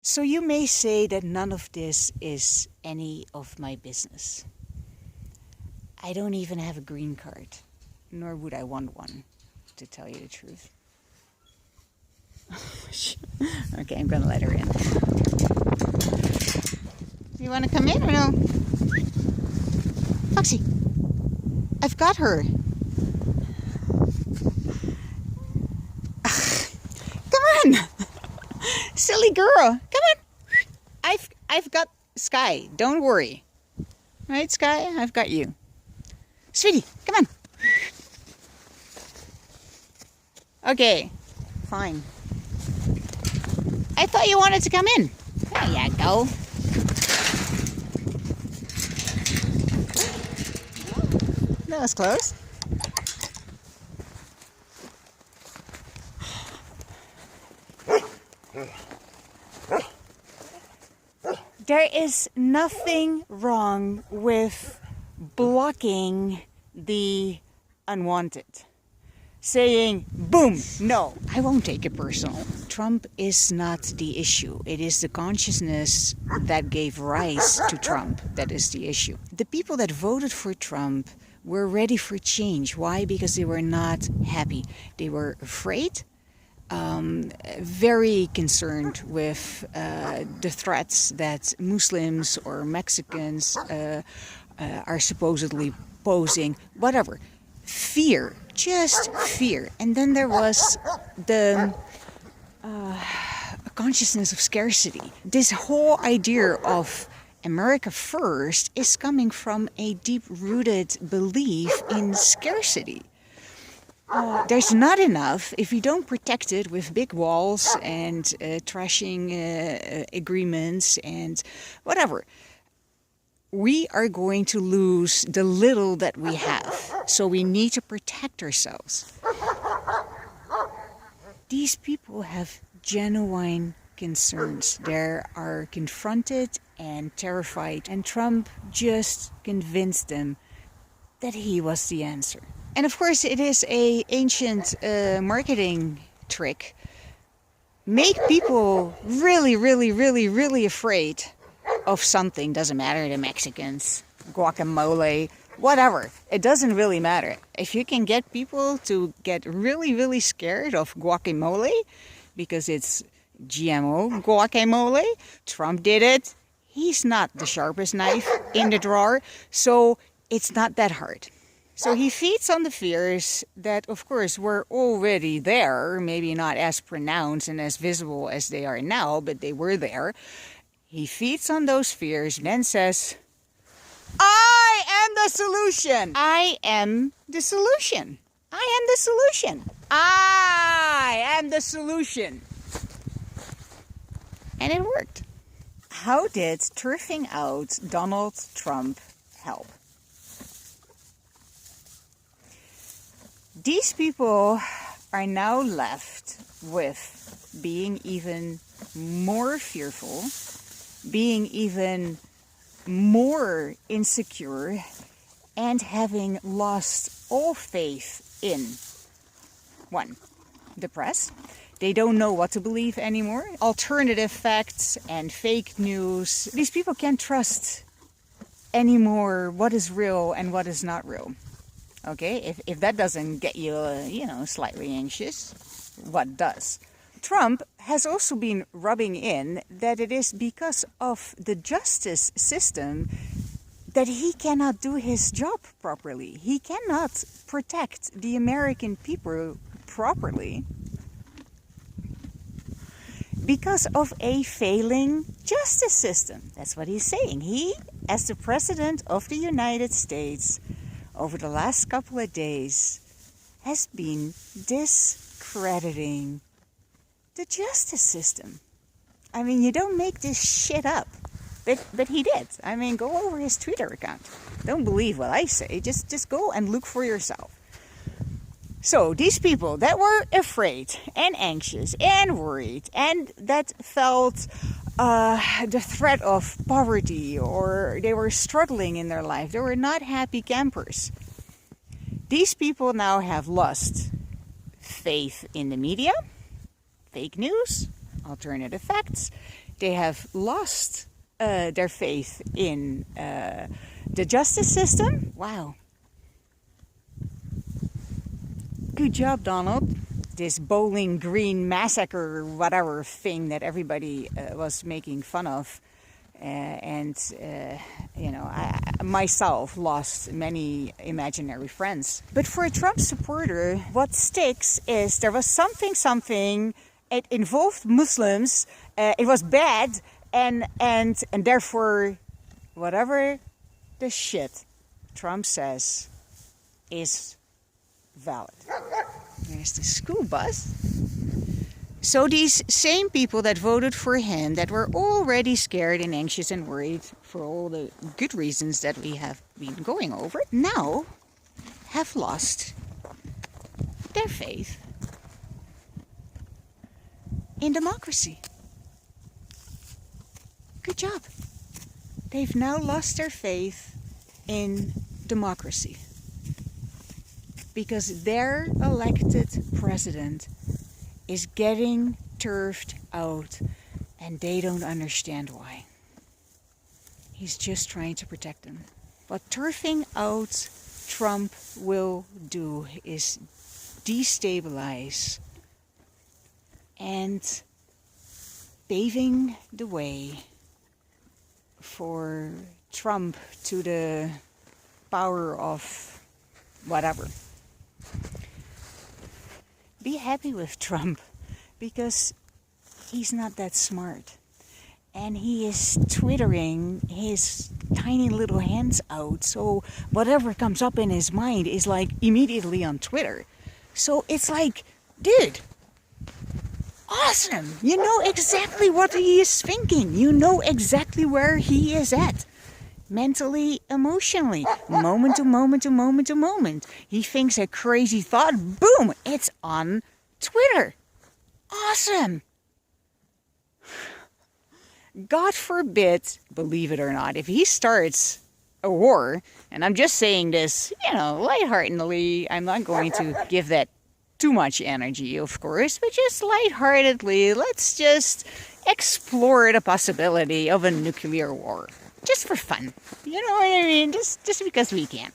So you may say that none of this is any of my business. I don't even have a green card, nor would I want one, to tell you the truth. Okay, I'm gonna let her in. You wanna come in or no? Foxy, I've got her. Come on, silly girl. Come on. I've got Sky. Don't worry. Right, Sky? I've got you. Sweetie, come on. Okay, fine. I thought you wanted to come in. There you go. That was close. There is nothing wrong with blocking the unwanted. Saying, boom, no, I won't take it personal. Trump is not the issue. It is the consciousness that gave rise to Trump that is the issue. The people that voted for Trump were ready for change. Why? Because they were not happy. They were afraid, very concerned with the threats that Muslims or Mexicans are supposedly posing, whatever. Fear, just fear. And then there was the consciousness of scarcity. This whole idea of America first is coming from a deep-rooted belief in scarcity. There's not enough if you don't protect it with big walls and trashing agreements and whatever. We are going to lose the little that we have. So we need to protect ourselves. These people have genuine concerns. They are confronted and terrified. And Trump just convinced them that he was the answer. And of course, it is an ancient marketing trick. Make people really, really, really, really afraid of something. Doesn't matter, the Mexicans, guacamole, whatever. It doesn't really matter. If you can get people to get really, really scared of guacamole because it's GMO guacamole, Trump did it. He's not the sharpest knife in the drawer, so it's not that hard. So he feeds on the fears that, of course, were already there, maybe not as pronounced and as visible as they are now, but they were there. He feeds on those fears and then says, I am the solution. I am the solution. I am the solution. I am the solution. And it worked. How did turfing out Donald Trump help? These people are now left with being even more fearful, being even more insecure, and having lost all faith in, one, the press. They don't know what to believe anymore. Alternative facts and fake news. These people can't trust anymore what is real and what is not real. Okay, if that doesn't get you, slightly anxious, what does? Trump has also been rubbing in that it is because of the justice system that he cannot do his job properly. He cannot protect the American people properly because of a failing justice system. That's what he's saying. He, as the President of the United States, over the last couple of days, has been discrediting the justice system. I mean, you don't make this shit up. But he did. I mean, go over his Twitter account. Don't believe what I say. Just go and look for yourself. So these people that were afraid and anxious and worried and that felt the threat of poverty, or they were struggling in their life, they were not happy campers. These people now have lost faith in the media, fake news, alternative facts. They have lost their faith in the justice system. Wow. Good job, Donald. This Bowling Green massacre, whatever thing that everybody was making fun of. I myself lost many imaginary friends. But for a Trump supporter, what sticks is there was something, it involved Muslims, it was bad, and therefore, whatever the shit Trump says is valid. There's the school bus. So these same people that voted for him, that were already scared and anxious and worried for all the good reasons that we have been going over, now have lost their faith in democracy. Good job. They've now lost their faith in democracy because their elected president is getting turfed out, and they don't understand why. He's just trying to protect them. What turfing out Trump will do is destabilize and paving the way for Trump to the power of whatever. Be happy with Trump because he's not that smart. And he is twittering his tiny little hands out. So whatever comes up in his mind is like immediately on Twitter. So it's like, dude, awesome. You know exactly what he is thinking. You know exactly where he is at. Mentally, emotionally, moment to moment to moment to moment. He thinks a crazy thought, boom, it's on Twitter. Awesome. God forbid, believe it or not, if he starts a war, and I'm just saying this, lightheartedly, I'm not going to give that too much energy, of course, but just lightheartedly, let's just explore the possibility of a nuclear war. Just for fun. You know what I mean? Just because we can.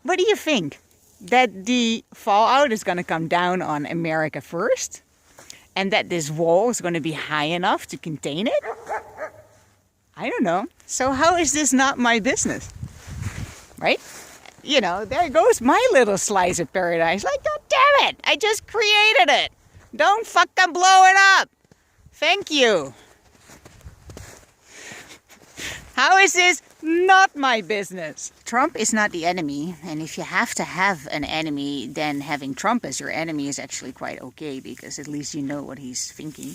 What do you think? That the fallout is going to come down on America first? And that this wall is going to be high enough to contain it? I don't know. So how is this not my business? Right? There goes my little slice of paradise. Like, God damn it! I just created it! Don't fucking blow it up! Thank you. How is this not my business? Trump is not the enemy, and if you have to have an enemy, then having Trump as your enemy is actually quite okay, because at least you know what he's thinking.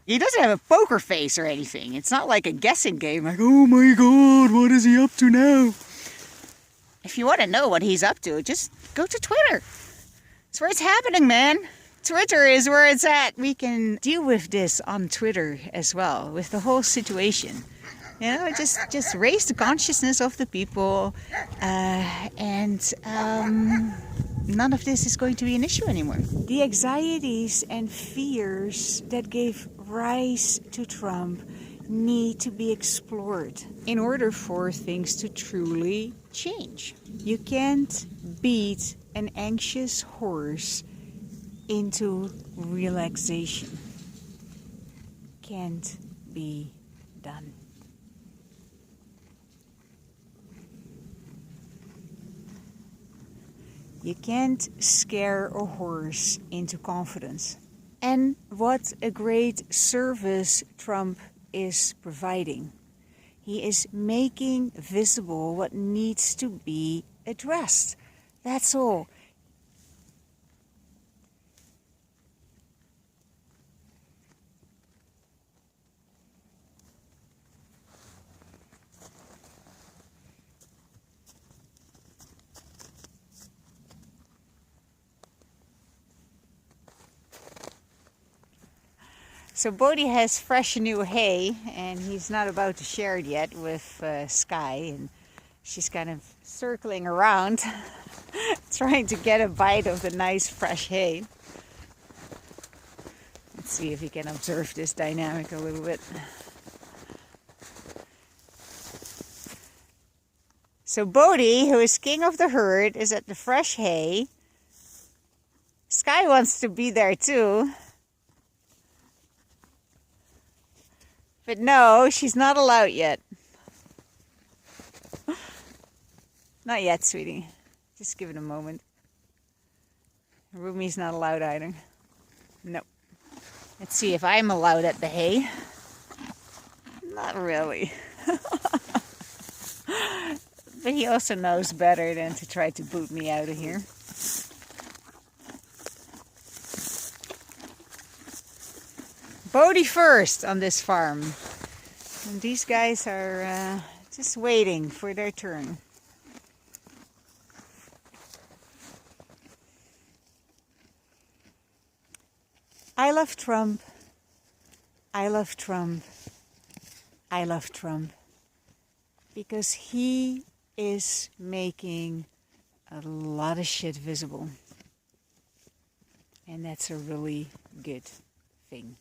He doesn't have a poker face or anything. It's not like a guessing game, like, oh my god, what is he up to now? If you want to know what he's up to, just go to Twitter. It's where it's happening, man. Twitter is where it's at. We can deal with this on Twitter as well, with the whole situation. Just raise the consciousness of the people, and none of this is going to be an issue anymore. The anxieties and fears that gave rise to Trump need to be explored in order for things to truly change. You can't beat an anxious horse into relaxation. Can't be done. You can't scare a horse into confidence. And what a great service Trump is providing. He is making visible what needs to be addressed. That's all. So Bodhi has fresh new hay, and he's not about to share it yet with Sky, and she's kind of circling around trying to get a bite of the nice fresh hay. see if you can observe this dynamic a little bit. So Bodhi, who is king of the herd, is at the fresh hay. Sky wants to be there too. But no, she's not allowed yet. Not yet, sweetie. Just give it a moment. Rumi's not allowed either. Nope. Let's see if I'm allowed at the hay. Not really. But he also knows better than to try to boot me out of here. Bodhi first on this farm. And these guys are just waiting for their turn. I love Trump. I love Trump. I love Trump. Because he is making a lot of shit visible. And that's a really good thing.